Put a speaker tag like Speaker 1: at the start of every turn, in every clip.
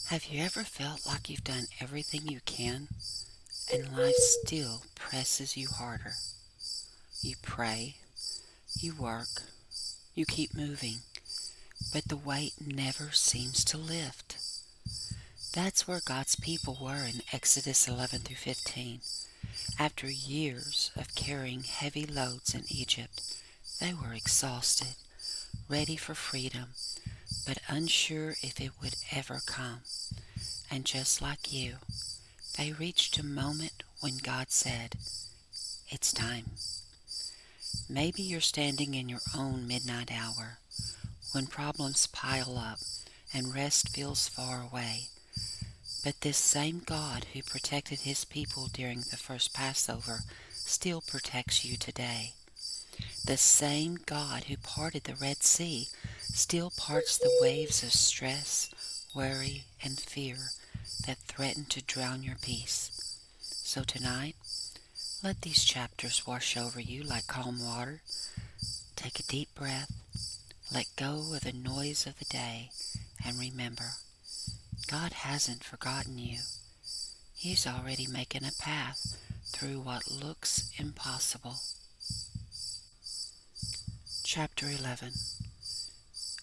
Speaker 1: Have you ever felt like you've done everything you can and life still presses you harder? You pray, you work, you keep moving, but the weight never seems to lift. That's where God's people were in Exodus 11 through 15. After years of carrying heavy loads in Egypt, they were exhausted, ready for freedom, but unsure if it would ever come. And just like you, they reached a moment when God said, "It's time." Maybe you're standing in your own midnight hour, when problems pile up and rest feels far away. But this same God who protected his people during the first Passover still protects you today. The same God who parted the Red Sea still parts the waves of stress, worry, and fear that threaten to drown your peace. So tonight, let these chapters wash over you like calm water. Take a deep breath, let go of the noise of the day, and remember, God hasn't forgotten you. He's already making a path through what looks impossible. Chapter 11.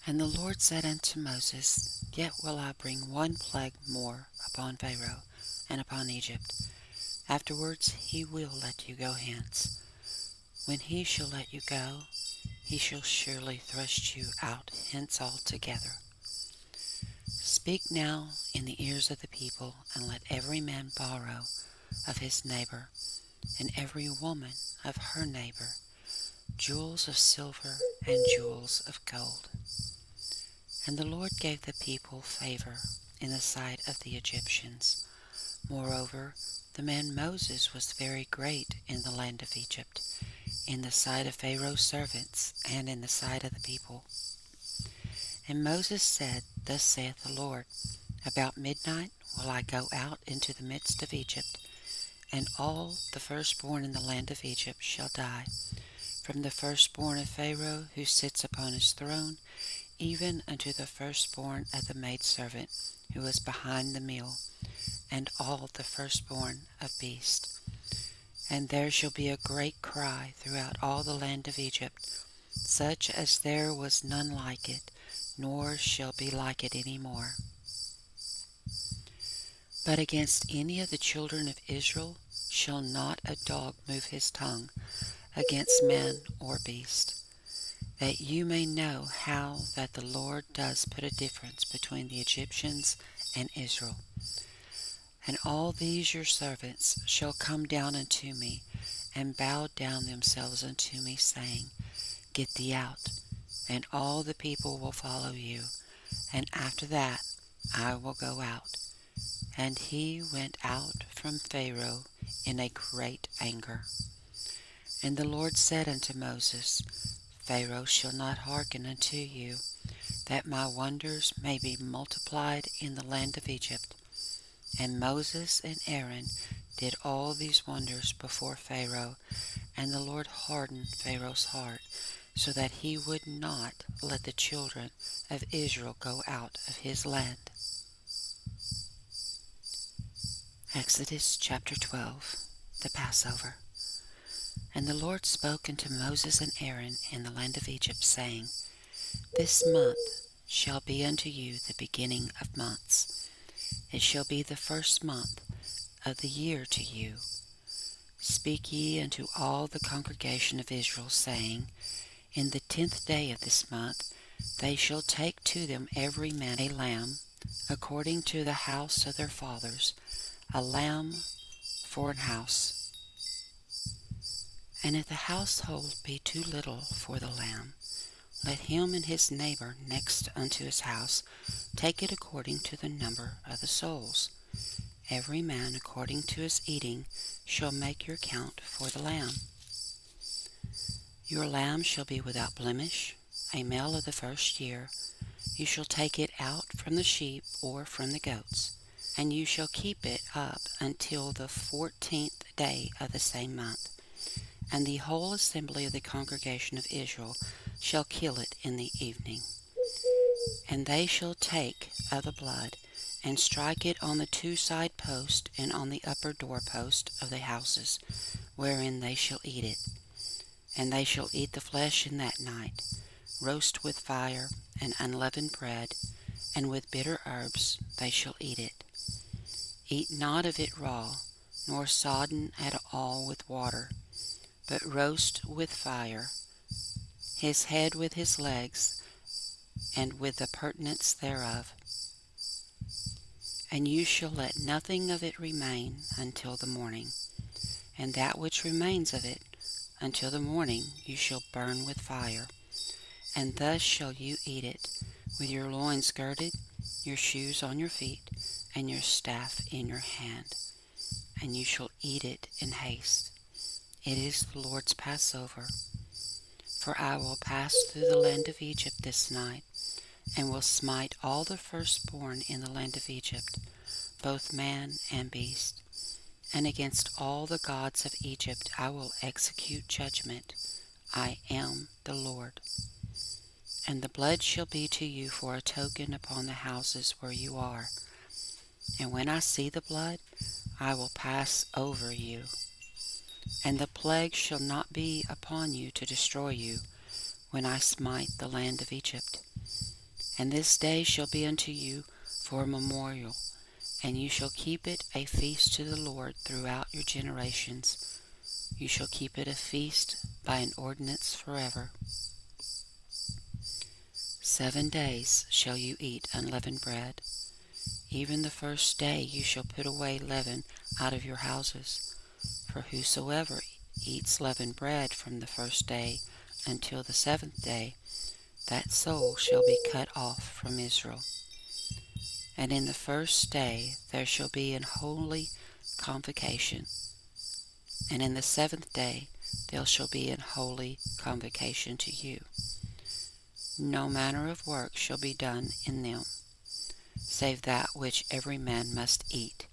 Speaker 1: And the Lord said unto Moses, Yet will I bring one plague more upon Pharaoh and upon Egypt. Afterwards he will let you go hence. When he shall let you go, he shall surely thrust you out hence altogether. Speak now in the ears of the people, and let every man borrow of his neighbor, and every woman of her neighbor, jewels of silver and jewels of gold. And the Lord gave the people favor in the sight of the Egyptians. Moreover, the man Moses was very great in the land of Egypt, in the sight of Pharaoh's servants, and in the sight of the people. And Moses said, Thus saith the Lord, About midnight will I go out into the midst of Egypt, and all the firstborn in the land of Egypt shall die, from the firstborn of Pharaoh who sits upon his throne, even unto the firstborn of the maidservant who is behind the mill, and all the firstborn of beast. And there shall be a great cry throughout all the land of Egypt, such as there was none like it, nor shall be like it any more. But against any of the children of Israel shall not a dog move his tongue against man or beast, that you may know how that the Lord does put a difference between the Egyptians and Israel. And all these your servants shall come down unto me, and bow down themselves unto me, saying, Get thee out, and all the people will follow you, and after that I will go out. And he went out from Pharaoh in a great anger. And the Lord said unto Moses, Pharaoh shall not hearken unto you, that my wonders may be multiplied in the land of Egypt. And Moses and Aaron did all these wonders before Pharaoh, and the Lord hardened Pharaoh's heart, so that he would not let the children of Israel go out of his land. Exodus chapter 12. The Passover. And the Lord spoke unto Moses and Aaron in the land of Egypt, saying, This month shall be unto you the beginning of months. It shall be the first month of the year to you. Speak ye unto all the congregation of Israel, saying, In the 10th day of this month they shall take to them every man a lamb, according to the house of their fathers, a lamb for an house. And if the household be too little for the lamb, let him and his neighbor next unto his house take it according to the number of the souls. Every man according to his eating shall make your count for the lamb. Your lamb shall be without blemish, a male of the first year. You shall take it out from the sheep or from the goats, and you shall keep it up until the 14th day of the same month. And the whole assembly of the congregation of Israel shall kill it in the evening. And they shall take of the blood, and strike it on the two side posts and on the upper door post of the houses wherein they shall eat it. And they shall eat the flesh in that night, roast with fire and unleavened bread, and with bitter herbs they shall eat it. Eat not of it raw, nor sodden at all with water, but roast with fire, his head with his legs, and with the purtenance thereof. And you shall let nothing of it remain until the morning, and that which remains of it until the morning you shall burn with fire. And thus shall you eat it, with your loins girded, your shoes on your feet, and your staff in your hand. And you shall eat it in haste. It is the Lord's Passover. For I will pass through the land of Egypt this night, and will smite all the firstborn in the land of Egypt, both man and beast. And against all the gods of Egypt I will execute judgment. I am the Lord. And the blood shall be to you for a token upon the houses where you are. And when I see the blood, I will pass over you. And the plague shall not be upon you to destroy you, when I smite the land of Egypt. And this day shall be unto you for a memorial, and you shall keep it a feast to the Lord throughout your generations. You shall keep it a feast by an ordinance forever. 7 days shall you eat unleavened bread. Even the first day you shall put away leaven out of your houses. For whosoever eats leavened bread from the first day until the 7th day, that soul shall be cut off from Israel. And in the first day there shall be an holy convocation, and in the 7th day there shall be an holy convocation to you. No manner of work shall be done in them, save that which every man must eat,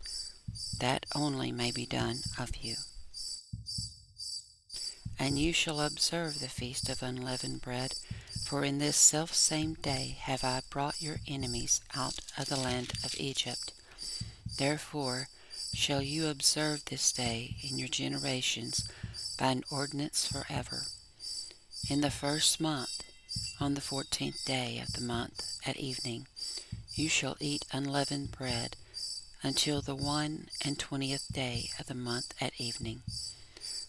Speaker 1: that only may be done of you. And you shall observe the feast of unleavened bread, for in this selfsame day have I brought your enemies out of the land of Egypt. Therefore shall you observe this day in your generations by an ordinance forever. In the first month, on the 14th day of the month at evening, you shall eat unleavened bread until the 21st day of the month at evening.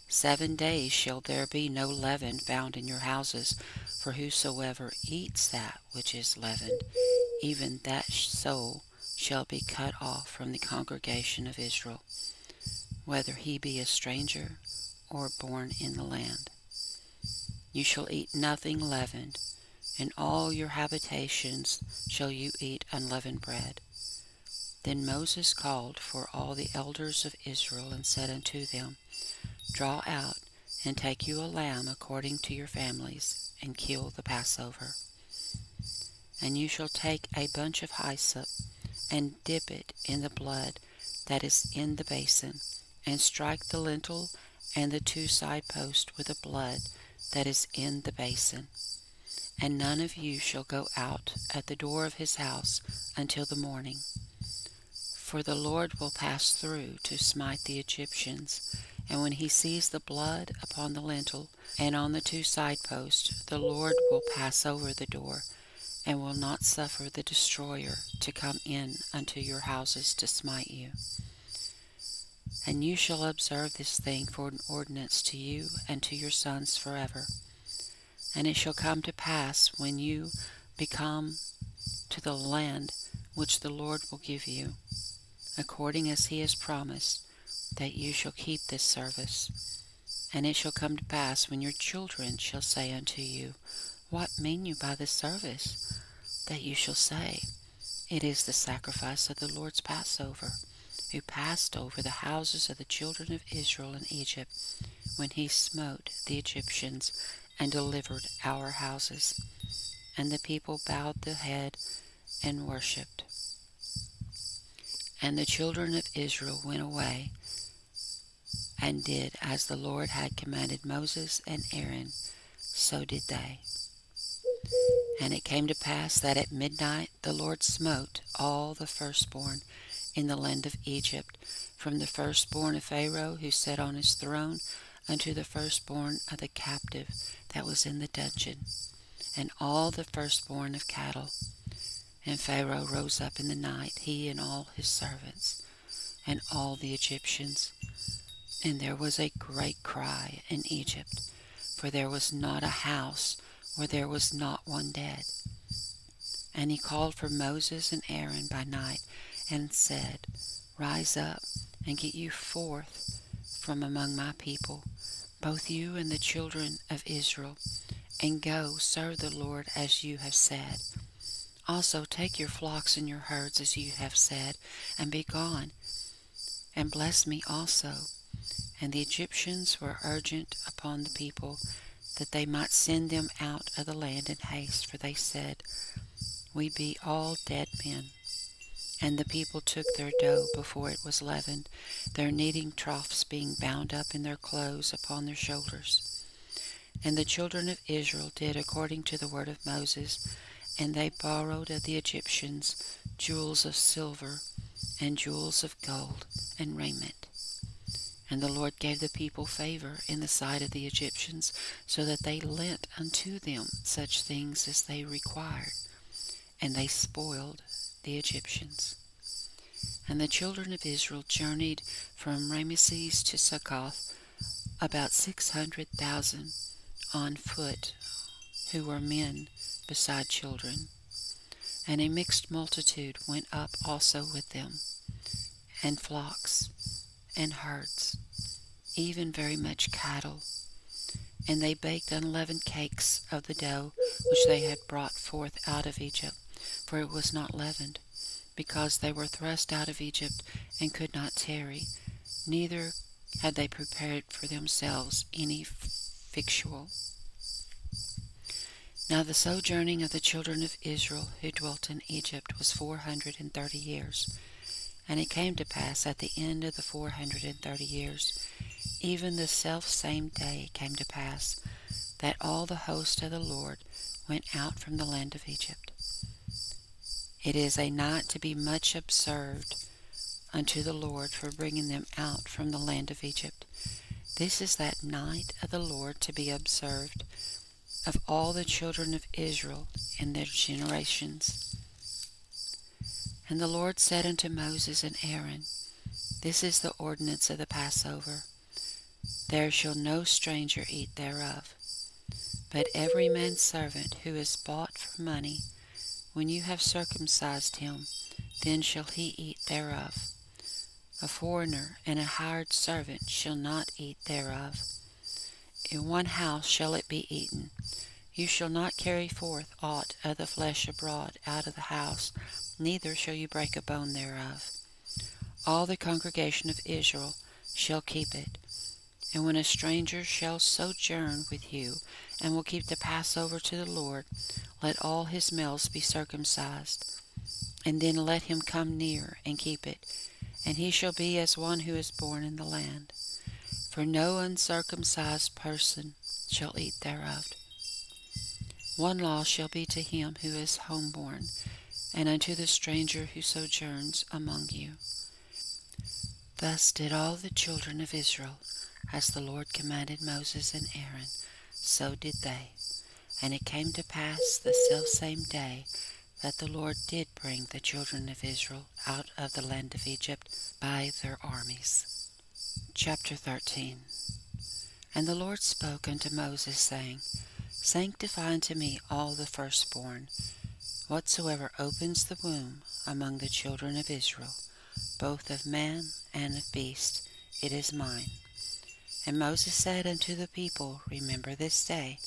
Speaker 1: 7 days shall there be no leaven found in your houses, for whosoever eats that which is leavened, even that soul shall be cut off from the congregation of Israel, whether he be a stranger or born in the land. You shall eat nothing leavened. In all your habitations shall you eat unleavened bread. Then Moses called for all the elders of Israel, and said unto them, Draw out, and take you a lamb according to your families, and kill the Passover. And you shall take a bunch of hyssop, and dip it in the blood that is in the basin, and strike the lintel and the two side posts with the blood that is in the basin. And none of you shall go out at the door of his house until the morning. For the Lord will pass through to smite the Egyptians, and when he sees the blood upon the lintel and on the two side posts, the Lord will pass over the door, and will not suffer the destroyer to come in unto your houses to smite you. And you shall observe this thing for an ordinance to you and to your sons forever. And it shall come to pass, when you become to the land which the Lord will give you, according as he has promised, that you shall keep this service. And it shall come to pass, when your children shall say unto you, What mean you by this service? That you shall say, It is the sacrifice of the Lord's Passover, who passed over the houses of the children of Israel in Egypt, when he smote the Egyptians, and delivered our houses. And the people bowed the head and worshipped. And the children of Israel went away, and did as the Lord had commanded Moses and Aaron, so did they. And it came to pass that at midnight the Lord smote all the firstborn in the land of Egypt, from the firstborn of Pharaoh who sat on his throne, unto the firstborn of the captive that was in the dungeon, and all the firstborn of cattle. And Pharaoh rose up in the night, he and all his servants, and all the Egyptians. And there was a great cry in Egypt, for there was not a house where there was not one dead. And he called for Moses and Aaron by night, and said, Rise up, and get you forth from among my people, both you and the children of Israel, and go serve the Lord as you have said. Also take your flocks and your herds as you have said, and be gone, and bless me also. And the Egyptians were urgent upon the people, that they might send them out of the land in haste, for they said, We be all dead men. And the people took their dough before it was leavened, their kneading troughs being bound up in their clothes upon their shoulders. And the children of Israel did according to the word of Moses, and they borrowed of the Egyptians jewels of silver, and jewels of gold, and raiment. And the Lord gave the people favor in the sight of the Egyptians, so that they lent unto them such things as they required, and they spoiled the Egyptians. And the children of Israel journeyed from Ramesses to Succoth, about 600,000 on foot, who were men beside children. And a mixed multitude went up also with them, and flocks, and herds, even very much cattle. And they baked unleavened cakes of the dough which they had brought forth out of Egypt, for it was not leavened, because they were thrust out of Egypt, and could not tarry, neither had they prepared for themselves any victual. Now the sojourning of the children of Israel who dwelt in Egypt was 430 years. And it came to pass at the end of the 430 years, even the selfsame day came to pass, that all the host of the Lord went out from the land of Egypt. It is a night to be much observed unto the Lord for bringing them out from the land of Egypt. This is that night of the Lord to be observed of all the children of Israel in their generations. And the Lord said unto Moses and Aaron, This is the ordinance of the Passover. There shall no stranger eat thereof, but every man's servant who is bought for money, when you have circumcised him, then shall he eat thereof. A foreigner and a hired servant shall not eat thereof. In one house shall it be eaten. You shall not carry forth aught of the flesh abroad out of the house, neither shall you break a bone thereof. All the congregation of Israel shall keep it. And when a stranger shall sojourn with you, and will keep the Passover to the Lord, let all his males be circumcised, and then let him come near and keep it, and he shall be as one who is born in the land. For no uncircumcised person shall eat thereof. One law shall be to him who is homeborn, and unto the stranger who sojourns among you. Thus did all the children of Israel, as the Lord commanded Moses and Aaron, so did they. And it came to pass the selfsame day that the Lord did bring the children of Israel out of the land of Egypt by their armies. Chapter 13. And the Lord spoke unto Moses, saying, Sanctify unto me all the firstborn, whatsoever opens the womb among the children of Israel, both of man and of beast, it is mine. And Moses said unto the people, Remember this day,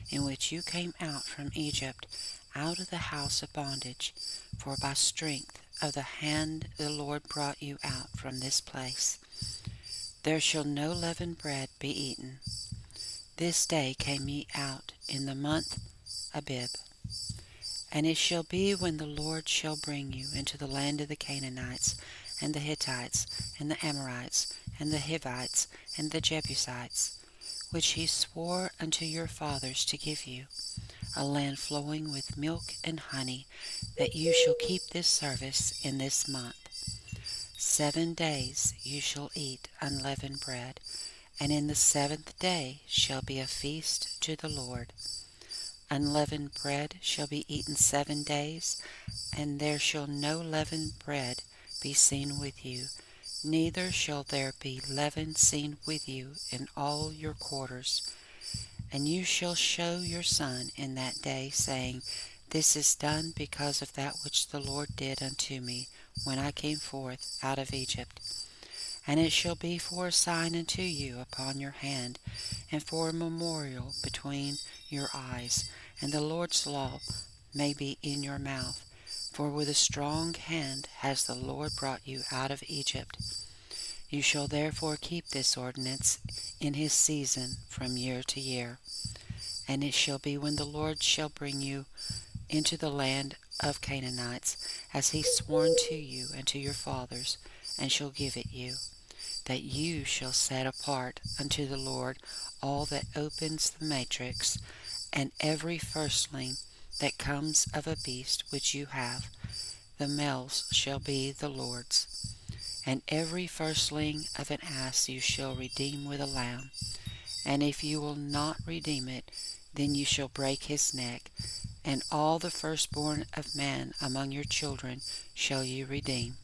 Speaker 1: in which you came out from Egypt, out of the house of bondage, for by strength of the hand the Lord brought you out from this place. There shall no leavened bread be eaten. This day came ye out in the month Abib. And it shall be when the Lord shall bring you into the land of the Canaanites, and the Hittites, and the Amorites, and the Hivites, and the Jebusites, which he swore unto your fathers to give you, a land flowing with milk and honey, that you shall keep this service in this month. 7 days you shall eat unleavened bread, and in the seventh day shall be a feast to the Lord. Unleavened bread shall be eaten 7 days, and there shall no leavened bread be seen with you, neither shall there be leaven seen with you in all your quarters. And you shall show your son in that day, saying, This is done because of that which the Lord did unto me when I came forth out of Egypt. And it shall be for a sign unto you upon your hand, and for a memorial between your eyes, and the Lord's law may be in your mouth. For with a strong hand has the Lord brought you out of Egypt. You shall therefore keep this ordinance in his season from year to year. And it shall be when the Lord shall bring you into the land of Canaanites, as he sworn to you and to your fathers, and shall give it you, that you shall set apart unto the Lord all that opens the matrix, and every firstling that comes of a beast which you have, the males shall be the Lord's. And every firstling of an ass you shall redeem with a lamb. And if you will not redeem it, then you shall break his neck. And all the firstborn of man among your children shall you redeem.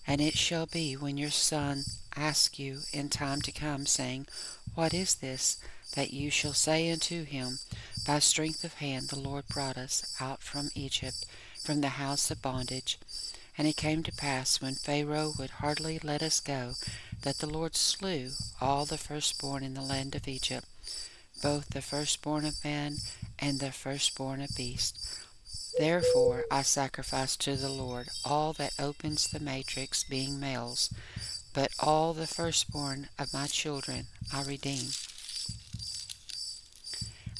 Speaker 1: And it shall be when your son ask you in time to come, saying, What is this? That you shall say unto him, By strength of hand the Lord brought us out from Egypt, from the house of bondage. And it came to pass, when Pharaoh would hardly let us go, that the Lord slew all the firstborn in the land of Egypt, both the firstborn of man and the firstborn of beast. Therefore I sacrifice to the Lord all that opens the matrix, being males, but all the firstborn of my children I redeem.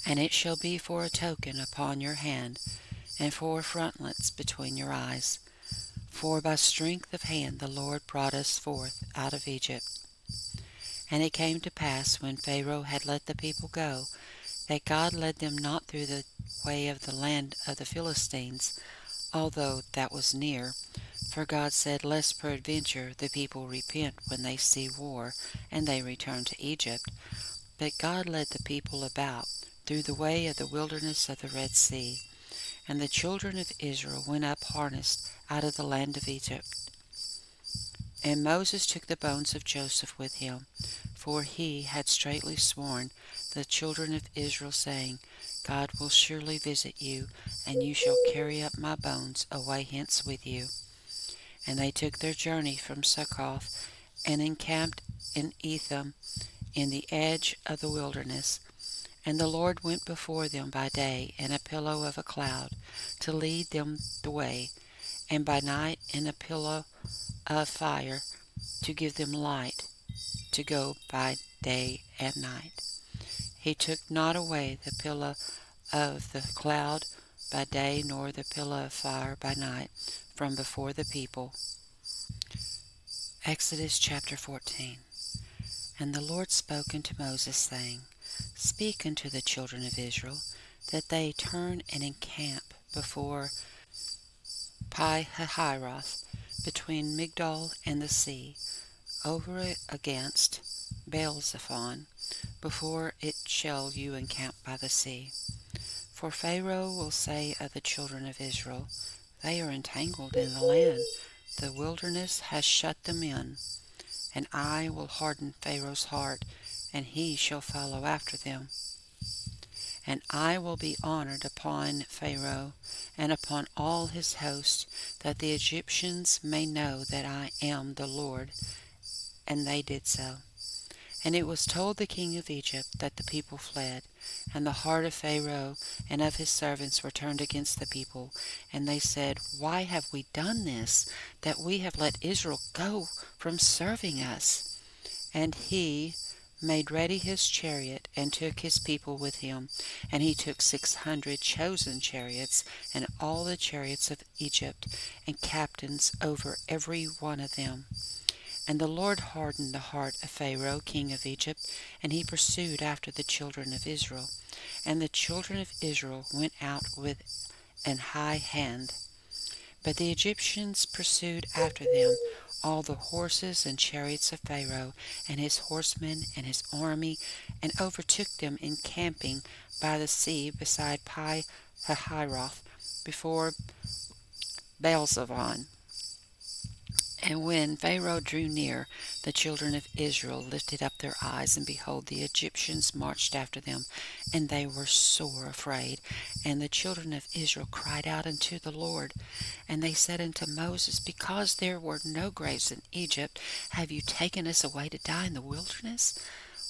Speaker 1: And it shall be for a token upon your hand, and for frontlets between your eyes. For by strength of hand the Lord brought us forth out of Egypt. And it came to pass, when Pharaoh had let the people go, that God led them not through the way of the land of the Philistines, although that was near. For God said, Lest peradventure the people repent when they see war, and they return to Egypt. But God led the people about through the way of the wilderness of the Red Sea. And the children of Israel went up harnessed out of the land of Egypt. And Moses took the bones of Joseph with him, for he had straitly sworn the children of Israel, saying, God will surely visit you, and you shall carry up my bones away hence with you. And they took their journey from Succoth, and encamped in Etham, in the edge of the wilderness. And the Lord went before them by day in a pillar of a cloud, to lead them the way, and by night in a pillar of fire, to give them light, to go by day and night. He took not away the pillar of the cloud by day, nor the pillar of fire by night, from before the people. Exodus chapter 14. And the Lord spoke unto Moses, saying, Speak unto the children of Israel, that they turn and encamp before Pi-hahiroth, between Migdol and the sea, over against Baal-zephon, before it shall you encamp by the sea. For Pharaoh will say of the children of Israel, They are entangled in the land, the wilderness has shut them in. And I will harden Pharaoh's heart, and he shall follow after them. And I will be honored upon Pharaoh, and upon all his host, that the Egyptians may know that I am the Lord. And they did so. And it was told the king of Egypt that the people fled, and the heart of Pharaoh and of his servants were turned against the people. And they said, Why have we done this, that we have let Israel go from serving us? And he made ready his chariot, and took his people with him. And he took 600 chosen chariots, and all the chariots of Egypt, and captains over every one of them. And the Lord hardened the heart of Pharaoh king of Egypt, and he pursued after the children of Israel. And the children of Israel went out with an high hand. But the Egyptians pursued after them all the horses and chariots of Pharaoh, and his horsemen and his army, and overtook them encamping by the sea beside Pi Hahiroth, before Baalzebon. And when Pharaoh drew near, the children of Israel lifted up their eyes, and behold, the Egyptians marched after them, and they were sore afraid. And the children of Israel cried out unto the Lord, and they said unto Moses, Because there were no graves in Egypt, have you taken us away to die in the wilderness?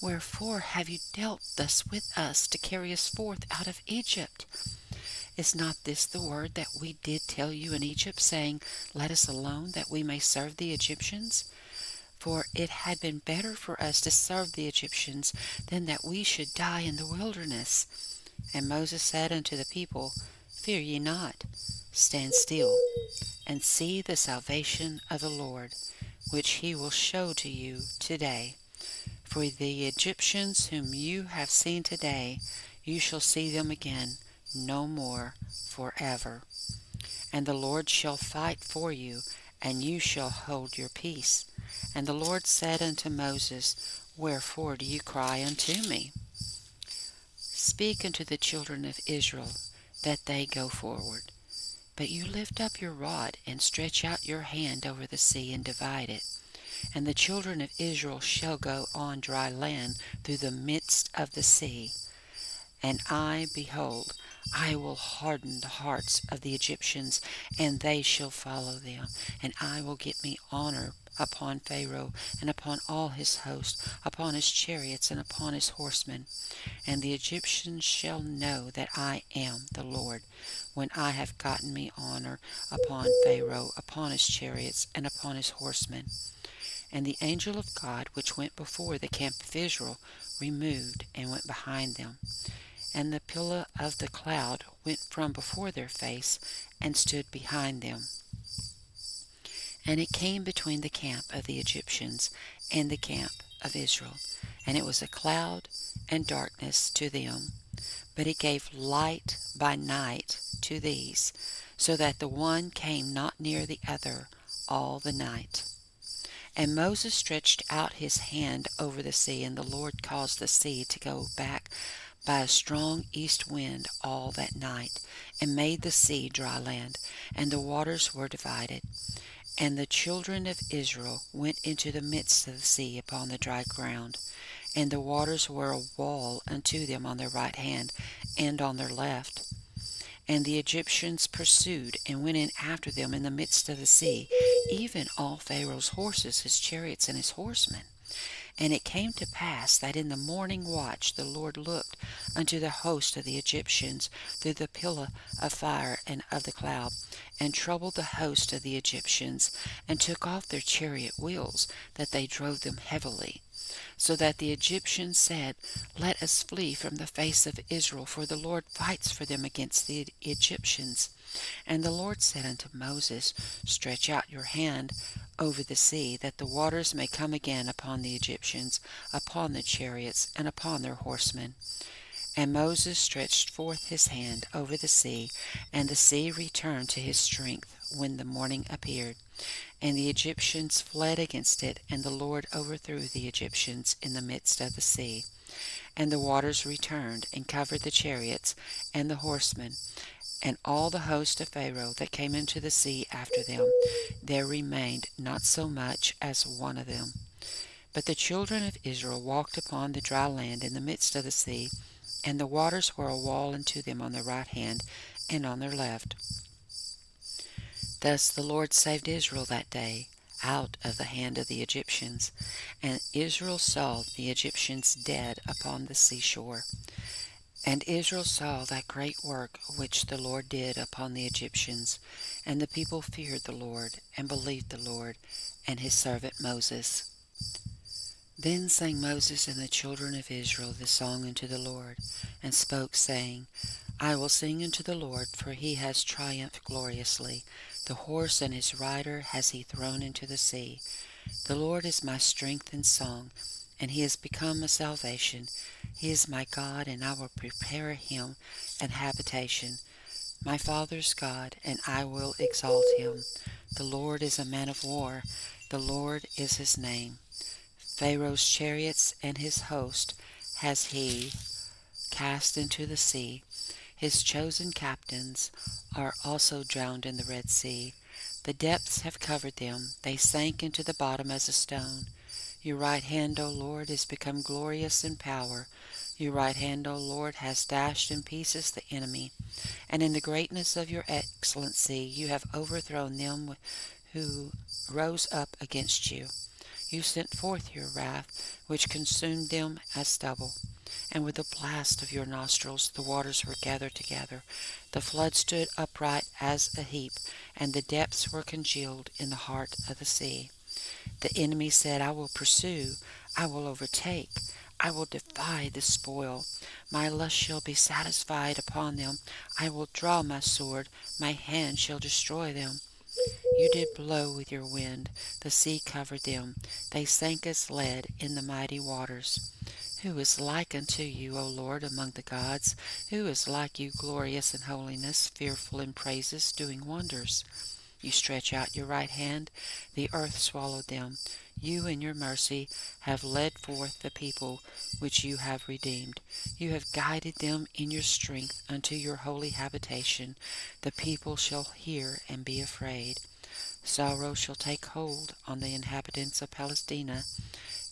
Speaker 1: Wherefore have you dealt thus with us, to carry us forth out of Egypt? Is not this the word that we did tell you in Egypt, saying, Let us alone, that we may serve the Egyptians? For it had been better for us to serve the Egyptians than that we should die in the wilderness. And Moses said unto the people, Fear ye not, stand still, and see the salvation of the Lord, which he will show to you today. For the Egyptians whom you have seen today, you shall see them again no more forever. And the Lord shall fight for you, and you shall hold your peace. And the Lord said unto Moses, Wherefore do you cry unto me? Speak unto the children of Israel, that they go forward. But you lift up your rod, and stretch out your hand over the sea, and divide it. And the children of Israel shall go on dry land through the midst of the sea. And I, behold, I will harden the hearts of the Egyptians, and they shall follow them. And I will get me honor upon Pharaoh, and upon all his host, upon his chariots, and upon his horsemen. And the Egyptians shall know that I am the Lord, when I have gotten me honor upon Pharaoh, upon his chariots, and upon his horsemen. And the angel of God, which went before the camp of Israel, removed, and went behind them. And the pillar of the cloud went from before their face, and stood behind them. And it came between the camp of the Egyptians and the camp of Israel, and it was a cloud and darkness to them, but it gave light by night to these, so that the one came not near the other all the night. And Moses stretched out his hand over the sea, and the Lord caused the sea to go back by a strong east wind all that night, and made the sea dry land, and the waters were divided. And the children of Israel went into the midst of the sea upon the dry ground, and the waters were a wall unto them on their right hand and on their left. And the Egyptians pursued, and went in after them in the midst of the sea, even all Pharaoh's horses, his chariots, and his horsemen. And it came to pass that in the morning watch the Lord looked unto the host of the Egyptians through the pillar of fire and of the cloud, and troubled the host of the Egyptians, and took off their chariot wheels, that they drove them heavily. So that the Egyptians said, Let us flee from the face of Israel, for the Lord fights for them against the Egyptians. And the Lord said unto Moses, Stretch out your hand over the sea, that the waters may come again upon the Egyptians, upon the chariots, and upon their horsemen. And Moses stretched forth his hand over the sea, and the sea returned to his strength when the morning appeared. And the Egyptians fled against it, and the Lord overthrew the Egyptians in the midst of the sea. And the waters returned, and covered the chariots and the horsemen, and all the host of Pharaoh that came into the sea after them. There remained not so much as one of them. But the children of Israel walked upon the dry land in the midst of the sea, and the waters were a wall unto them on their right hand and on their left. Thus the Lord saved Israel that day out of the hand of the Egyptians, and Israel saw the Egyptians dead upon the seashore. And Israel saw that great work which the Lord did upon the Egyptians, and the people feared the Lord, and believed the Lord, and his servant Moses. Then sang Moses and the children of Israel this song unto the Lord, and spoke, saying, I will sing unto the Lord, for he has triumphed gloriously. The horse and his rider has he thrown into the sea. The Lord is my strength and song, and he is become a salvation. He is my God, and I will prepare him an habitation. My father's God, and I will exalt him. The Lord is a man of war. The Lord is his name. Pharaoh's chariots and his host has he cast into the sea. His chosen captains are also drowned in the Red Sea. The depths have covered them. They sank into the bottom as a stone. Your right hand, O Lord, is become glorious in power. Your right hand, O Lord, has dashed in pieces the enemy. And in the greatness of your excellency you have overthrown them who rose up against you. You sent forth your wrath, which consumed them as stubble. And with the blast of your nostrils the waters were gathered together. The flood stood upright as a heap, and the depths were congealed in the heart of the sea. The enemy said, I will pursue, I will overtake, I will divide the spoil. My lust shall be satisfied upon them. I will draw my sword, my hand shall destroy them. You did blow with your wind, the sea covered them. They sank as lead in the mighty waters. Who is like unto you, O Lord, among the gods? Who is like you, glorious in holiness, fearful in praises, doing wonders? You stretch out your right hand, the earth swallowed them. You in your mercy have led forth the people which you have redeemed. You have guided them in your strength unto your holy habitation. The people shall hear and be afraid. Sorrow shall take hold on the inhabitants of Palestina.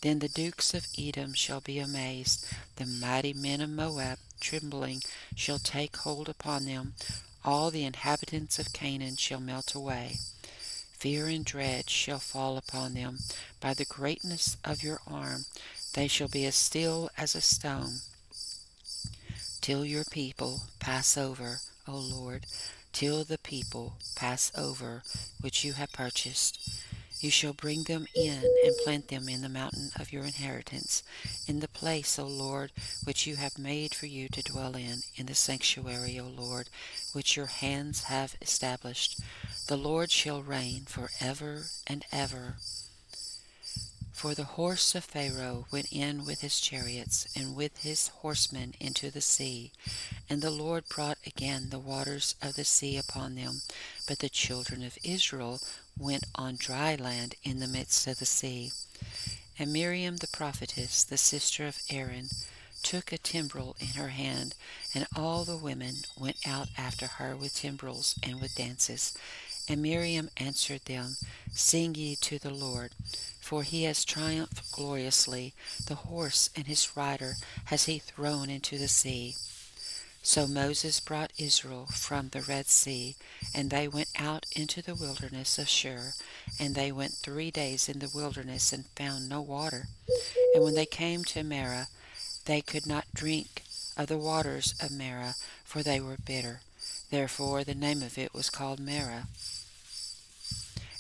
Speaker 1: Then the dukes of Edom shall be amazed. The mighty men of Moab, trembling, shall take hold upon them. All the inhabitants of Canaan shall melt away. Fear and dread shall fall upon them. By the greatness of your arm they shall be as still as a stone, till your people pass over, O Lord, till the people pass over which you have purchased. You shall bring them in and plant them in the mountain of your inheritance, in the place, O Lord, which you have made for you to dwell in the sanctuary, O Lord, which your hands have established. The Lord shall reign for ever and ever. For the horse of Pharaoh went in with his chariots and with his horsemen into the sea, and the Lord brought again the waters of the sea upon them. But the children of Israel went on dry land in the midst of the sea. And Miriam the prophetess, the sister of Aaron, took a timbrel in her hand, and all the women went out after her with timbrels and with dances. And Miriam answered them, Sing ye to the Lord, for he has triumphed gloriously. The horse and his rider has he thrown into the sea. So Moses brought Israel from the Red Sea, and they went out into the wilderness of Shur. And they went 3 days in the wilderness and found no water. And when they came to Marah, they could not drink of the waters of Marah, for they were bitter. Therefore the name of it was called Marah.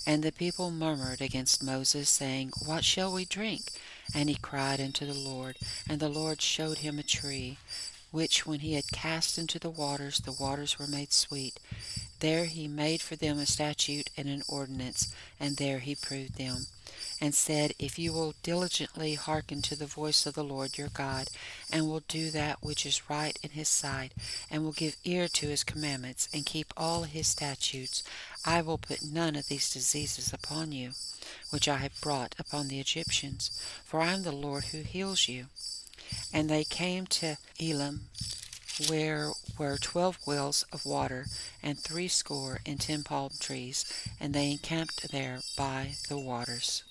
Speaker 1: And the people murmured against Moses, saying, What shall we drink? And he cried unto the Lord, and the Lord showed him a tree, which when he had cast into the waters were made sweet. There he made for them a statute and an ordinance, and there he proved them, and said, If you will diligently hearken to the voice of the Lord your God, and will do that which is right in his sight, and will give ear to his commandments, and keep all his statutes, I will put none of these diseases upon you, which I have brought upon the Egyptians, for I am the Lord who heals you. And they came to Elim, where were 12 wells of water, and 60 and 10 palm trees, and they encamped there by the waters.